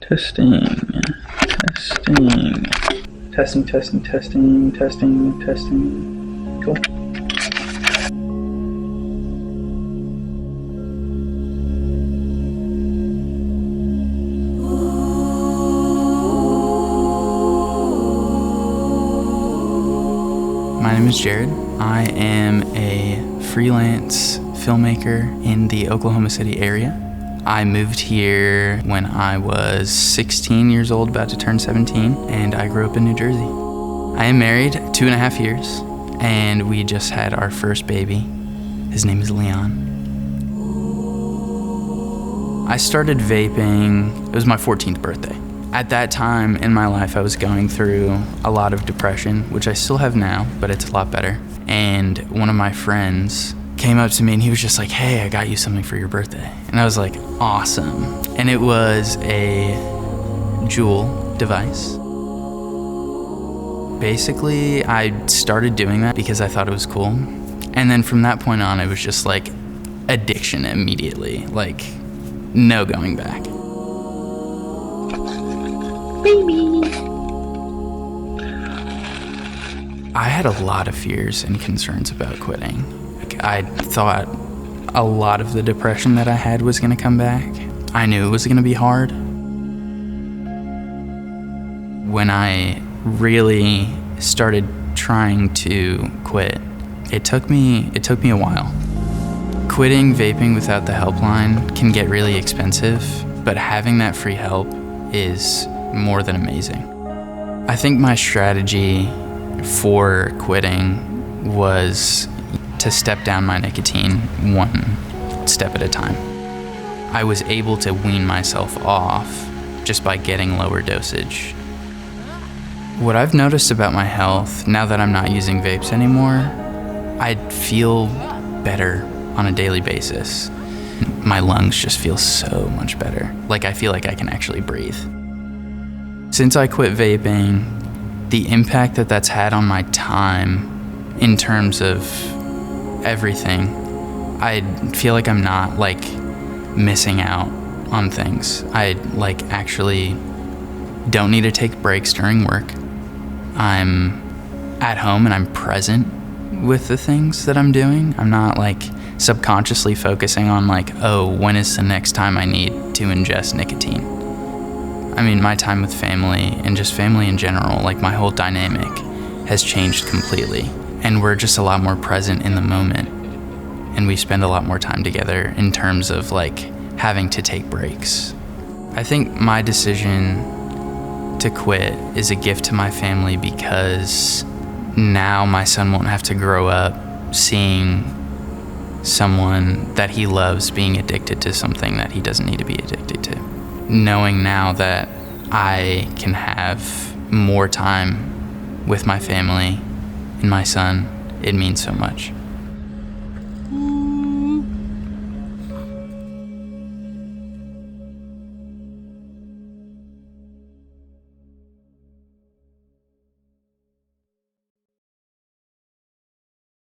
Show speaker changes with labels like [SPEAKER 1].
[SPEAKER 1] Testing. Cool.
[SPEAKER 2] My name is Jared. I am a freelance filmmaker in the Oklahoma City area. I moved here when I was 16 years old, about to turn 17, and I grew up in New Jersey. I am married 2.5 years, and we just had our first baby. His name is Leon. I started vaping, it was my 14th birthday. At that time in my life, I was going through a lot of depression, which I still have now, but it's a lot better. And one of my friends came up to me and he was just like, "Hey, I got you something for your birthday." And I was like, awesome. And it was a Juul device. Basically, I started doing that because I thought it was cool. And then from that point on, it was just like addiction immediately, like no going back.
[SPEAKER 1] Baby.
[SPEAKER 2] I had a lot of fears and concerns about quitting. I thought a lot of the depression that I had was going to come back. I knew it was going to be hard. When I really started trying to quit, it took me a while. Quitting vaping without the helpline can get really expensive, but having that free help is more than amazing. I think my strategy for quitting was to step down my nicotine one step at a time. I was able to wean myself off just by getting lower dosage. What I've noticed about my health, now that I'm not using vapes anymore, I feel better on a daily basis. My lungs just feel so much better. Like I feel like I can actually breathe. Since I quit vaping, the impact that that's had on my time in terms of everything, I feel like I'm not like missing out on things. I like actually don't need to take breaks during work. I'm at home and I'm present with the things that I'm doing. I'm not like subconsciously focusing on like, oh, when is the next time I need to ingest nicotine? I mean, my time with family and just family in general, like my whole dynamic has changed completely. And we're just a lot more present in the moment. And we spend a lot more time together in terms of like having to take breaks. I think my decision to quit is a gift to my family because now my son won't have to grow up seeing someone that he loves being addicted to something that he doesn't need to be addicted to. Knowing now that I can have more time with my family and my son, it means so much.